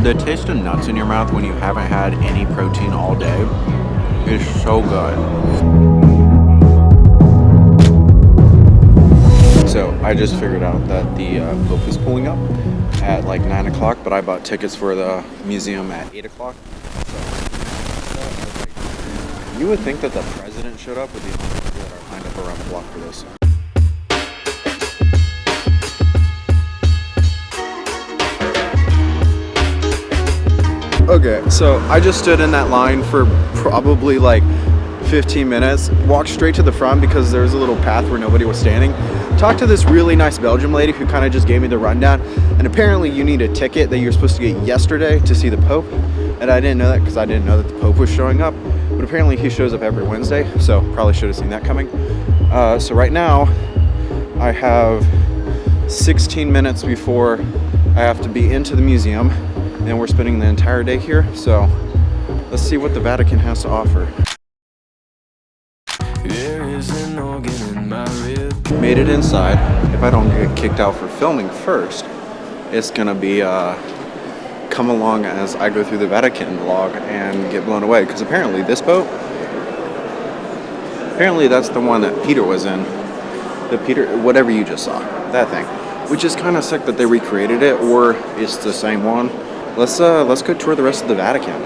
The taste of nuts in your mouth when you haven't had any protein all day is so good. So I just figured out that the Pope is pulling up at like 9 o'clock, but I bought tickets for the museum at 8 o'clock. So you would think that the president showed up with the amount of people that are lined up around the block for this. Okay, so I just stood in that line for probably like 15 minutes, walked straight to the front because there's a little path where nobody was standing. Talked to this really nice Belgian lady who kind of just gave me the rundown, and apparently you need a ticket that you're supposed to get yesterday to see the Pope, and I didn't know that because I didn't know that the Pope was showing up, but apparently he shows up every Wednesday, so probably should have seen that coming. So right now I have 16 minutes before I have to be into the museum, and we're spending the entire day here, so let's see what the Vatican has to offer. Made it inside. If I don't get kicked out for filming first, it's gonna be come along as I go through the Vatican vlog and get blown away, because apparently this boat, apparently that's the one that Peter was in. The Peter, whatever you just saw, that thing. Which is kind of sick that they recreated it, or it's the same one. Let's go tour the rest of the Vatican.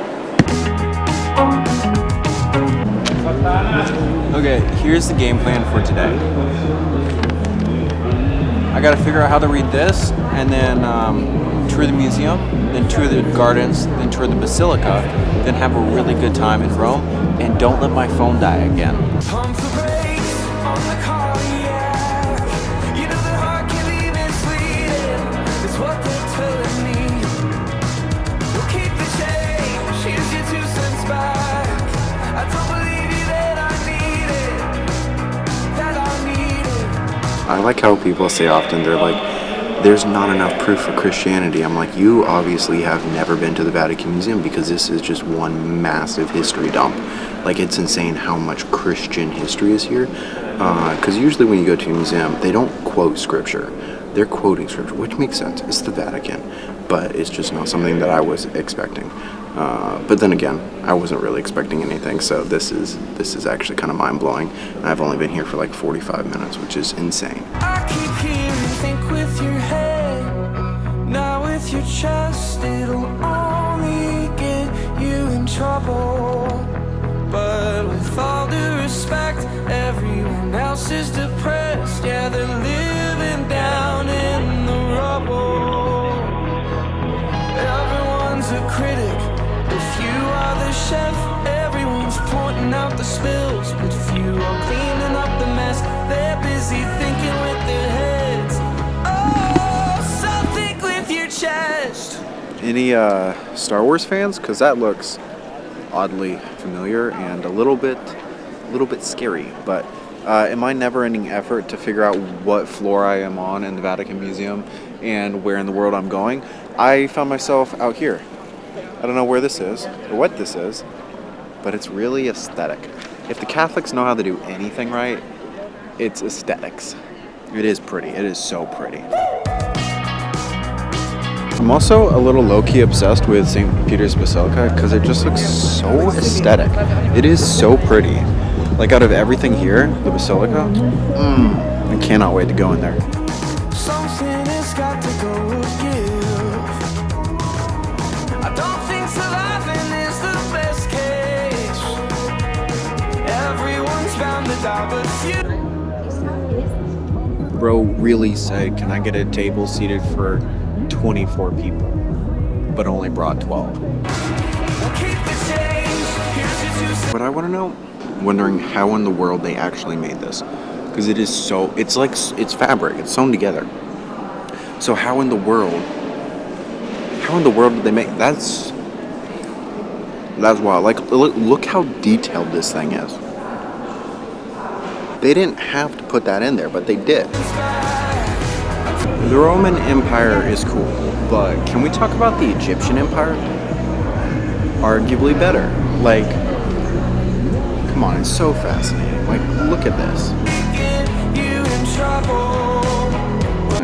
Okay, here's the game plan for today. I gotta figure out how to read this, and then tour the museum, then tour the gardens, then tour the Basilica, then have a really good time in Rome, and don't let my phone die again. I like how people say often, they're like, there's not enough proof for Christianity. I'm like, you obviously have never been to the Vatican Museum, because this is just one massive history dump. Like, it's insane how much Christian history is here. Because usually when you go to a museum, they don't quote scripture. They're quoting scripture, which makes sense. It's the Vatican. But it's just not something that I was expecting. But then again, I wasn't really expecting anything, so this is actually kind of mind-blowing. And I've only been here for like 45 minutes, which is insane. I keep hearing, think with your head, not with your chest. It'll only get you in trouble. But with all due respect, everyone else is depressed. Yeah, they're living down in the rubble. Everyone's a critic. If you are the chef, everyone's pointing out the spills. But if you are cleaning up the mess, they're busy thinking with their heads. Oh, so think with your chest. Any Star Wars fans? Because that looks oddly familiar and a little bit scary. But in my never-ending effort to figure out what floor I am on in the Vatican Museum and where in the world I'm going, I found myself out here. I don't know where this is or what this is, but it's really aesthetic. If the Catholics know how to do anything right, it's aesthetics. It is pretty. It is so pretty. I'm also a little low-key obsessed with St. Peter's Basilica because it just looks so aesthetic. It is so pretty. Like, out of everything here, the Basilica, I cannot wait to go in there. Something has got to go give. I don't think surviving is the best case. Everyone's bound to die, but few. Bro really said, can I get a table seated for 24 people, but only brought 12. What I want to know, wondering how in the world they actually made this, because it is so, it's fabric, it's sewn together. So how in the world did they make, that's wild. Like, look how detailed this thing is. They didn't have to put that in there, but they did. The Roman Empire is cool, but can we talk about the Egyptian Empire? Arguably better. Like, come on, it's so fascinating. Like, look at this.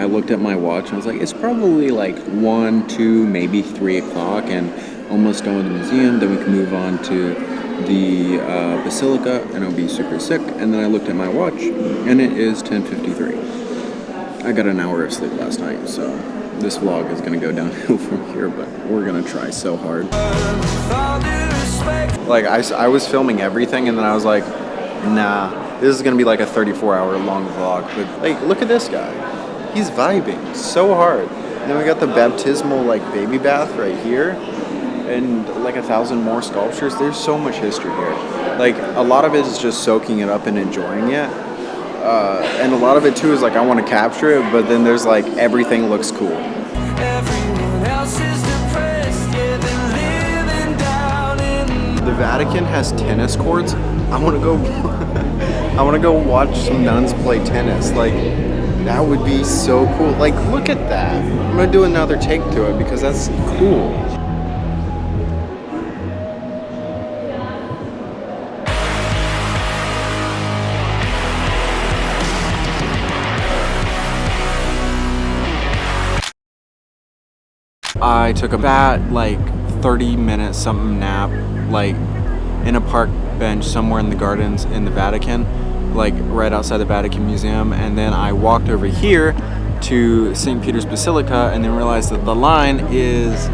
I looked at my watch and I was like, it's probably like 1, 2, maybe 3 o'clock, and almost done with the museum. Then we can move on to the Basilica, and I'll be super sick. And then I looked at my watch, and it is 10:53. I got an hour of sleep last night, so this vlog is gonna go downhill from here, but we're gonna try so hard. Like, I was filming everything, and then I was like, nah, this is gonna be like a 34-hour long vlog. But like, look at this guy. He's vibing so hard. And then we got the baptismal like baby bath right here, and like 1,000 more sculptures. There's so much history here. Like, a lot of it is just soaking it up and enjoying it. And a lot of it too is like, I want to capture it, but then there's like, everything looks cool. Everyone else is depressed, yeah, they're living down in The Vatican has tennis courts. I want to go. I want to go watch some nuns play tennis. Like, that would be so cool. Like, look at that. I'm gonna do another take to it because that's cool. I took a fat, like, 30-minute something nap, like, in a park bench somewhere in the gardens in the Vatican, like, right outside the Vatican Museum. And then I walked over here to St. Peter's Basilica and then realized that the line is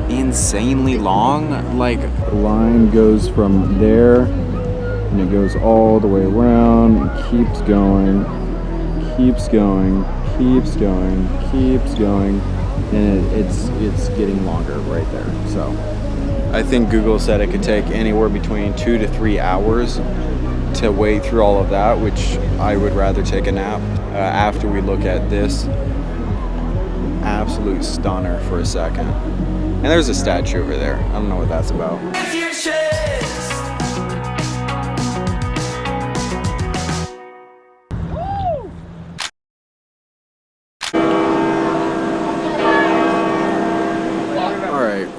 insanely long. Like, the line goes from there and it goes all the way around and keeps going, keeps going, keeps going, keeps going. And it's getting longer right there. So I think Google said it could take anywhere between 2 to 3 hours to wade through all of that, which I would rather take a nap after we look at this absolute stunner for a second. And there's a statue over there. I don't know what that's about. your chest.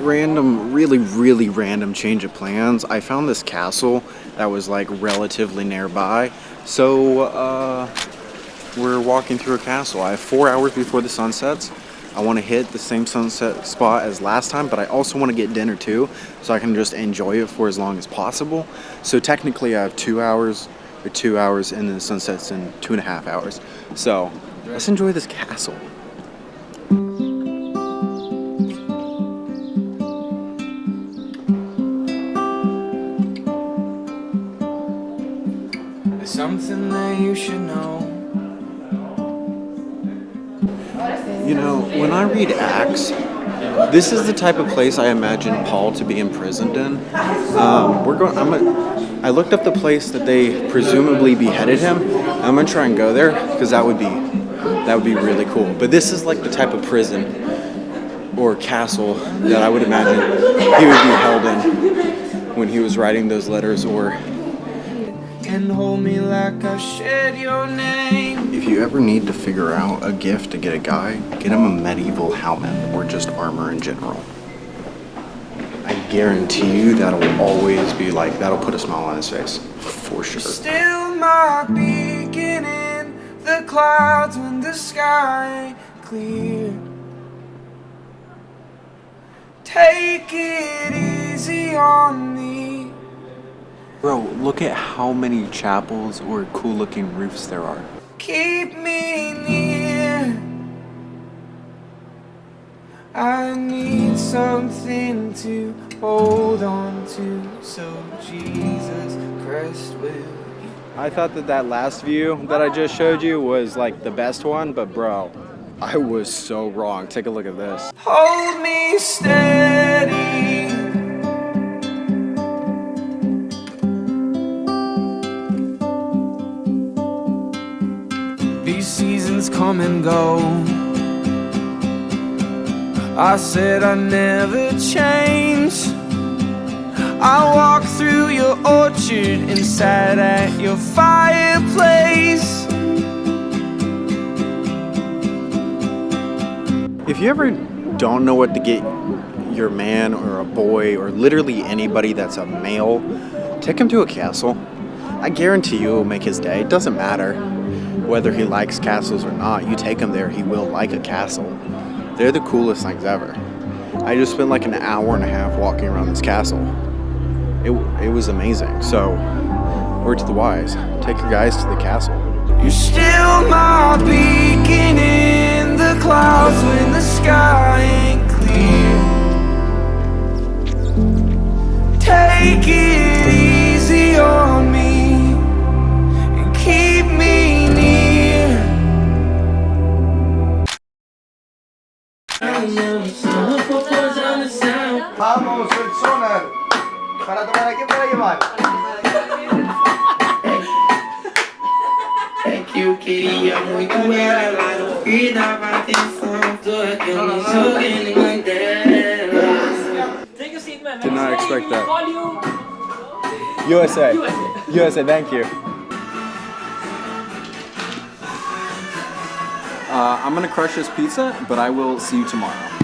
Random, really random change of plans. I found this castle that was like relatively nearby, so we're walking through a castle. I have 4 hours before the sun sets. I want to hit the same sunset spot as last time, but I also want to get dinner too, so I can just enjoy it for as long as possible. So technically I have 2 hours, or 2 hours, and then the sun sets in 2.5 hours. So let's enjoy this castle. Something that you should know. You know, when I read Acts, this is the type of place I imagine Paul to be imprisoned in. I looked up the place that they presumably beheaded him. I'm gonna try and go there because that would be really cool. But this is like the type of prison or castle that I would imagine he would be held in when he was writing those letters, or And hold me like I shared your name. if you ever need to figure out a gift to get a guy, get him a medieval helmet or just armor in general. I guarantee you that'll always be like, that'll put a smile on his face, for sure. Still my beginning, the clouds when the sky ain't clear. Take it easy on me. Bro, look at how many chapels or cool looking roofs there are. Keep me near. I need something to hold on to, so Jesus Christ will you. I thought that last view that I just showed you was like the best one, but bro, I was so wrong. Take a look at this. Hold me steady. These seasons come and go. I said I'd never change. I walk through your orchard and sat at your fireplace. If you ever don't know what to get your man or a boy or literally anybody that's a male, take him to a castle. I guarantee you it'll make his day. It doesn't matter. whether he likes castles or not. You take him there, he will like a castle. They're the coolest things ever. I just spent like an hour and a half walking around this castle. It was amazing. So, word to the wise, take your guys to the castle. You're still my beacon in the clouds when the sky ain't clear. Take it easy on me and keep me near. Vamos, el sonar. Para tomar aquí para llevar. É que eu queria muito ela, não que dava atenção, tô aqui, eu não sou nenhuma delas. Take a seat, man. Did not expect that. Call you. USA. USA, thank you. I'm gonna crush this pizza, but I will see you tomorrow.